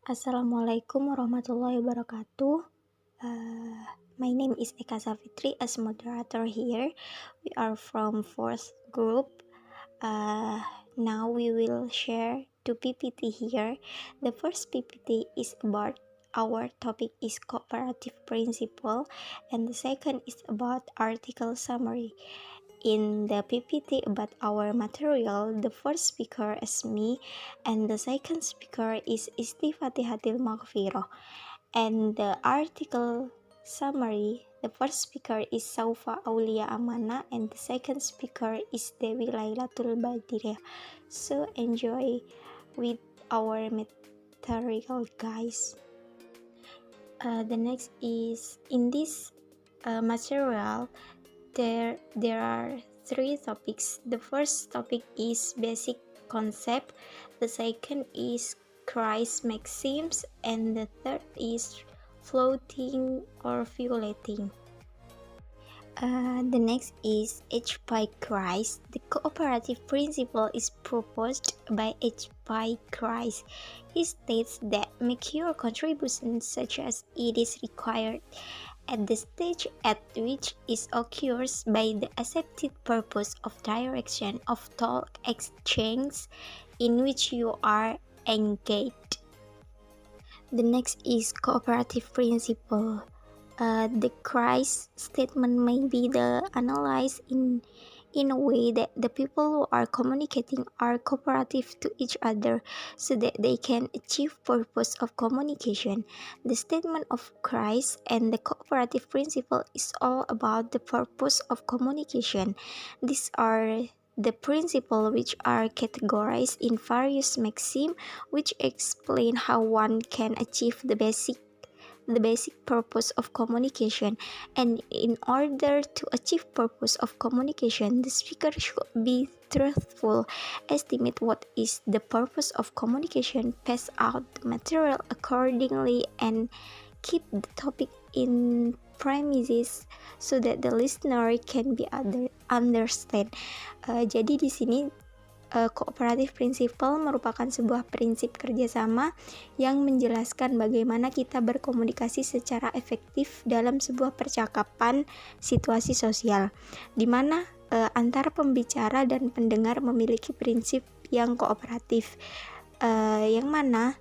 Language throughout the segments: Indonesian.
Assalamualaikum warahmatullahi wabarakatuh. My name is Eka Savitri as moderator here. We are from fourth group. Now we will share two PPT here. The first PPT is about our topic is cooperative principle, and the second is about article summary. In the PPT about our material, the first speaker is me, and the second speaker is Isti Fatihatil Maghfirah. And the article summary, the first speaker is Saufa Aulia Amana, and the second speaker is Dewi Lailatul Badriah. So enjoy with our material, guys. The next is in this material. There are three topics. The first topic is basic concept, the second is Christ maxims, and the third is floating or violating. The next is H. Christ. The cooperative principle is proposed by H. Christ. He states that make your contribution such as it is required at the stage at which it occurs by the accepted purpose of direction of talk exchange in which you are engaged. The next is cooperative principle. The Christ statement may be analyzed in a way that the people who are communicating are cooperative to each other so that they can achieve purpose of communication. The statement of Christ and the cooperative principle is all about the purpose of communication. These are the principles which are categorized in various maxims which explain how one can achieve the basic purpose of communication. And in order to achieve purpose of communication, the speaker should be truthful, estimate what is the purpose of communication, pass out the material accordingly, and keep the topic in premises so that the listener can be understand. Jadi di sini cooperative principle merupakan sebuah prinsip kerjasama yang menjelaskan bagaimana kita berkomunikasi secara efektif dalam sebuah percakapan situasi sosial, di mana antara pembicara dan pendengar memiliki prinsip yang kooperatif, yang mana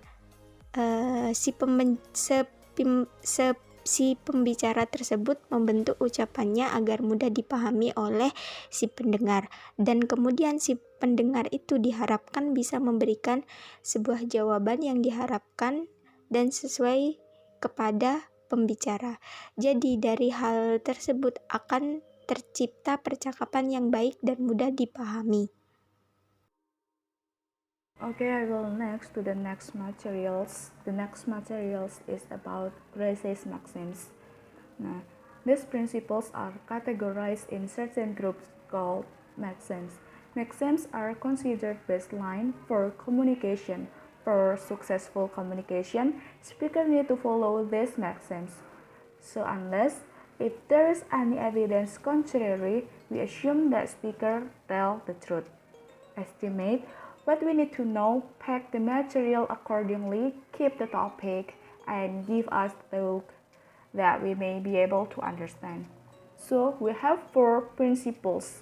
si pembicara tersebut membentuk ucapannya agar mudah dipahami oleh si pendengar, dan kemudian si pendengar itu diharapkan bisa memberikan sebuah jawaban yang diharapkan dan sesuai kepada pembicara. Jadi dari hal tersebut akan tercipta percakapan yang baik dan mudah dipahami. Okay, I will next to the next materials. The next materials is about Grice's maxims. Now, these principles are categorized in certain groups called maxims. Maxims are considered baseline for communication. For successful communication, speakers need to follow these maxims. So unless if there is any evidence contrary, we assume that speaker tell the truth. Estimate what we need to know, pack the material accordingly, keep the topic, and give us thought that we may be able to understand. So we have 4 principles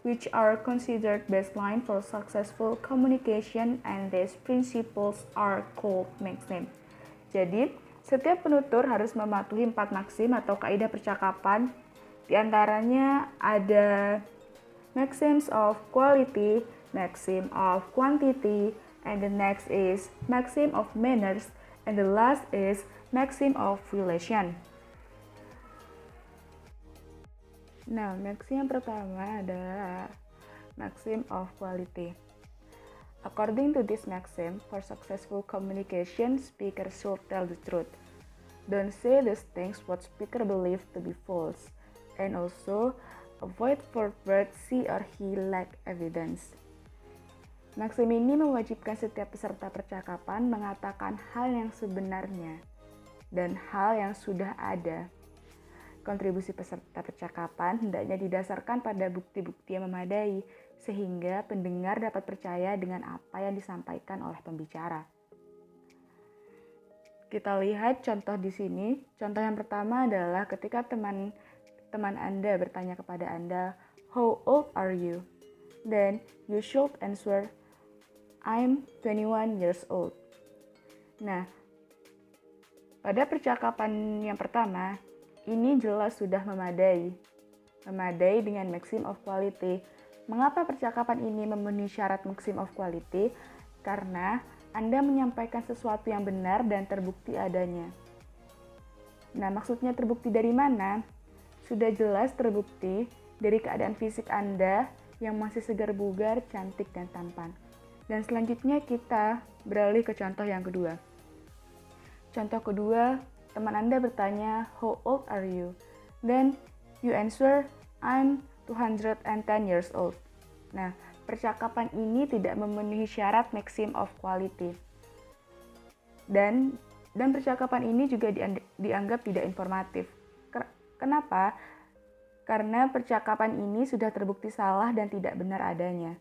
which are considered baseline for successful communication, and these principles are called maxim. Jadi, setiap penutur harus mematuhi 4 maksim atau kaidah percakapan. Di antaranya ada maxims of quality, maxim of quantity, and the next is maxim of manners, and the last is maxim of relation. Nah, maxim yang pertama adalah maxim of quality. According to this maxim, for successful communication, speaker should tell the truth. Don't say those things what speaker believe to be false, and also avoid forward she or he lack evidence. Maxim ini mewajibkan setiap peserta percakapan mengatakan hal yang sebenarnya dan hal yang sudah ada. Kontribusi peserta percakapan hendaknya didasarkan pada bukti-bukti yang memadai, sehingga pendengar dapat percaya dengan apa yang disampaikan oleh pembicara. Kita lihat contoh di sini. Contoh yang pertama adalah ketika teman Anda bertanya kepada Anda, "How old are you?" Then you should answer, "I'm 21 years old." Nah, pada percakapan yang pertama, ini jelas sudah memadai dengan maxim of quality. Mengapa percakapan ini memenuhi syarat maxim of quality? Karena Anda menyampaikan sesuatu yang benar dan terbukti adanya. Nah, maksudnya terbukti dari mana? Sudah jelas terbukti dari keadaan fisik Anda yang masih segar bugar, cantik, dan tampan. Dan selanjutnya kita beralih ke contoh yang kedua. Contoh kedua, teman Anda bertanya, "How old are you?" Then you answer, "I'm 210 years old." Nah, percakapan ini tidak memenuhi syarat maxim of quality. Dan percakapan ini juga dianggap tidak informatif. Kenapa? Karena percakapan ini sudah terbukti salah dan tidak benar adanya.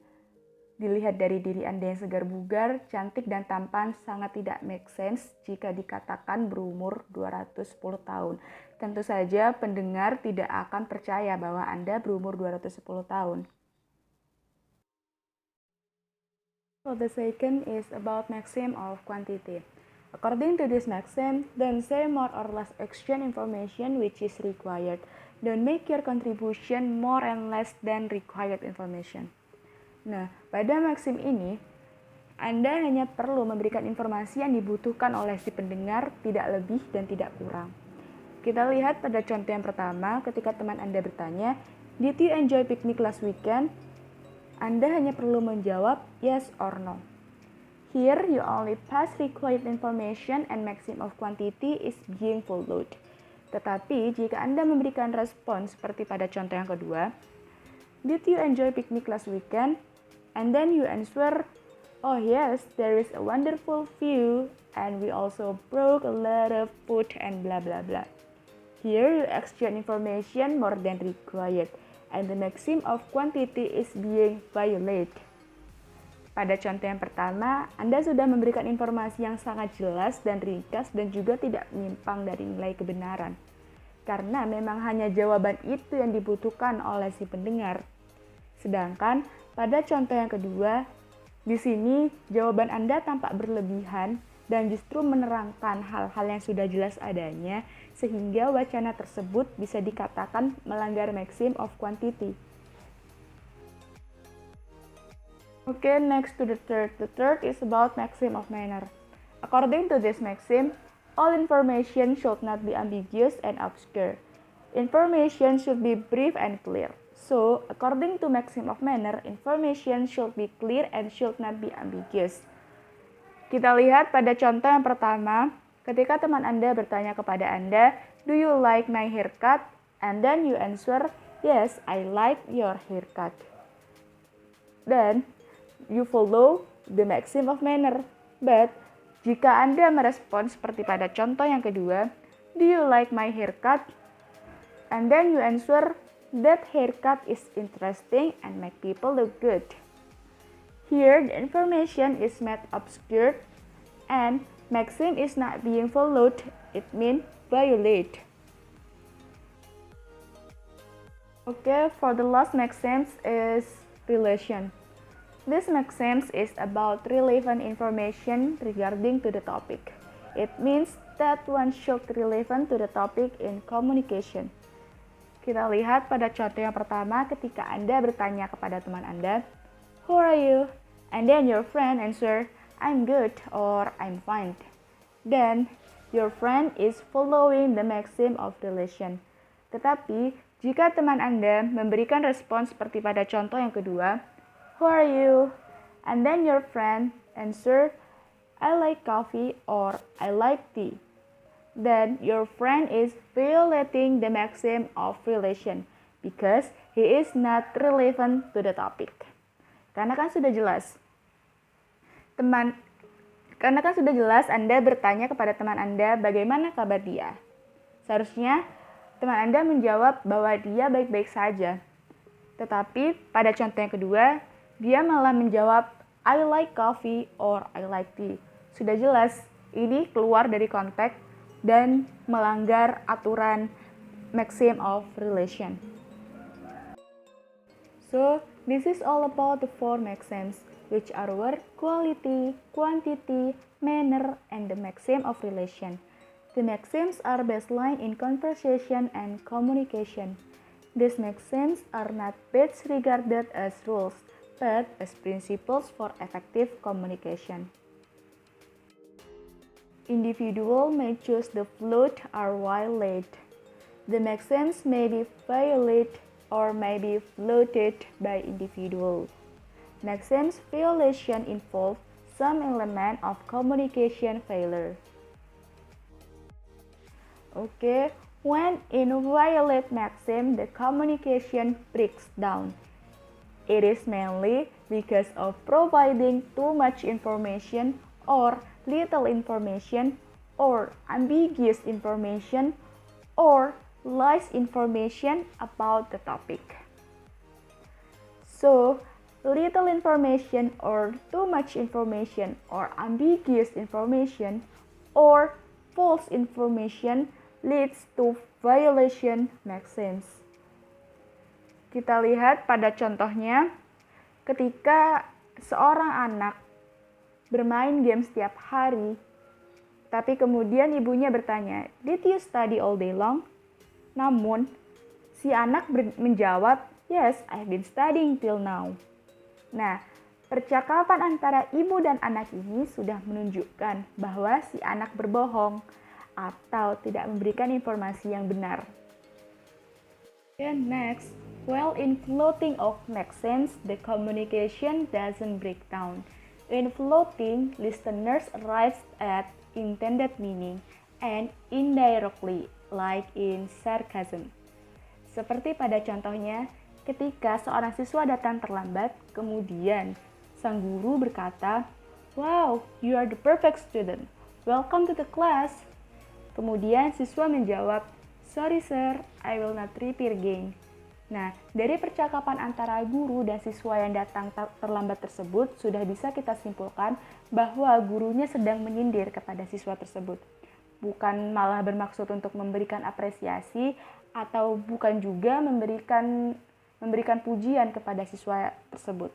Dilihat dari diri Anda yang segar bugar, cantik, dan tampan sangat tidak make sense jika dikatakan berumur 210 tahun. Tentu saja pendengar tidak akan percaya bahwa Anda berumur 210 tahun. So the second is about maxim of quantity. According to this maxim, don't say more or less exchange information which is required. Don't make your contribution more and less than required information. Nah, pada maxim ini, Anda hanya perlu memberikan informasi yang dibutuhkan oleh si pendengar, tidak lebih dan tidak kurang. Kita lihat pada contoh yang pertama, ketika teman Anda bertanya, "Did you enjoy picnic last weekend?" Anda hanya perlu menjawab yes or no. Here, you only pass required information and maxim of quantity is being followed. Tetapi, jika Anda memberikan respon seperti pada contoh yang kedua, "Did you enjoy picnic last weekend?" And then you answer, "Oh yes, there is a wonderful view, and we also brought a lot of food and blah blah blah." Here you exchange information more than required, and the maxim of quantity is being violated. Pada contoh yang pertama, Anda sudah memberikan informasi yang sangat jelas dan ringkas dan juga tidak menyimpang dari nilai kebenaran. Karena memang hanya jawaban itu yang dibutuhkan oleh si pendengar. Sedangkan pada contoh yang kedua, di sini jawaban Anda tampak berlebihan dan justru menerangkan hal-hal yang sudah jelas adanya, sehingga wacana tersebut bisa dikatakan melanggar maxim of quantity. Okay, next to the third. The third is about maxim of manner. According to this maxim, all information should not be ambiguous and obscure. Information should be brief and clear. So, according to maxim of manner, information should be clear and should not be ambiguous. Kita lihat pada contoh yang pertama, ketika teman Anda bertanya kepada Anda, "Do you like my haircut?" And then you answer, "Yes, I like your haircut." Then, you follow the maxim of manner. But, jika Anda merespon seperti pada contoh yang kedua, "Do you like my haircut?" And then you answer, "That haircut is interesting and make people look good." Here, the information is made obscure and maxim is not being followed. It means violate. Okay, for the last maxims is relation. This maxims is about relevant information regarding to the topic. It means that one should relevant to the topic in communication. Kita lihat pada contoh yang pertama ketika Anda bertanya kepada teman Anda, "How are you?" And then your friend answer, "I'm good" or "I'm fine." Then your friend is following the maxim of relation. Tetapi jika teman Anda memberikan respon seperti pada contoh yang kedua, "How are you?" And then your friend answer, "I like coffee" or "I like tea." Then your friend is violating the maxim of relation because he is not relevant to the topic. Karena kan sudah jelas Anda bertanya kepada teman Anda bagaimana kabar dia. Seharusnya teman Anda menjawab bahwa dia baik-baik saja. Tetapi pada contoh yang kedua, dia malah menjawab, "I like coffee" or "I like tea." Sudah jelas ini keluar dari konteks dan melanggar aturan maxim of relation. So, this is all about the 4 maxims, which are word, quality, quantity, manner, and the maxim of relation. The maxims are baseline in conversation and communication. These maxims are not best regarded as rules, but as principles for effective communication. Individual may choose the float or violate. The maxims may be violated or may be floated by individual. Maxims violation involve some element of communication failure. Okay, when in violate maxim, the communication breaks down. It is mainly because of providing too much information or little information or ambiguous information or lies information about the topic. So, little information or too much information or ambiguous information or false information leads to violation maxims. Kita lihat pada contohnya ketika seorang anak bermain game setiap hari, tapi kemudian ibunya bertanya, "Did you study all day long?" Namun, si anak menjawab, "Yes, I've been studying till now." Nah, percakapan antara ibu dan anak ini sudah menunjukkan bahwa si anak berbohong atau tidak memberikan informasi yang benar. And next, while in floating of maxims, the communication doesn't break down. In floating, listeners arrive at intended meaning and indirectly, like in sarcasm. Seperti pada contohnya, ketika seorang siswa datang terlambat, kemudian sang guru berkata, "Wow, you are the perfect student. Welcome to the class." Kemudian siswa menjawab, "Sorry sir, I will not repeat again." Nah, dari percakapan antara guru dan siswa yang datang terlambat tersebut, sudah bisa kita simpulkan bahwa gurunya sedang menyindir kepada siswa tersebut. Bukan malah bermaksud untuk memberikan apresiasi, atau bukan juga memberikan pujian kepada siswa tersebut.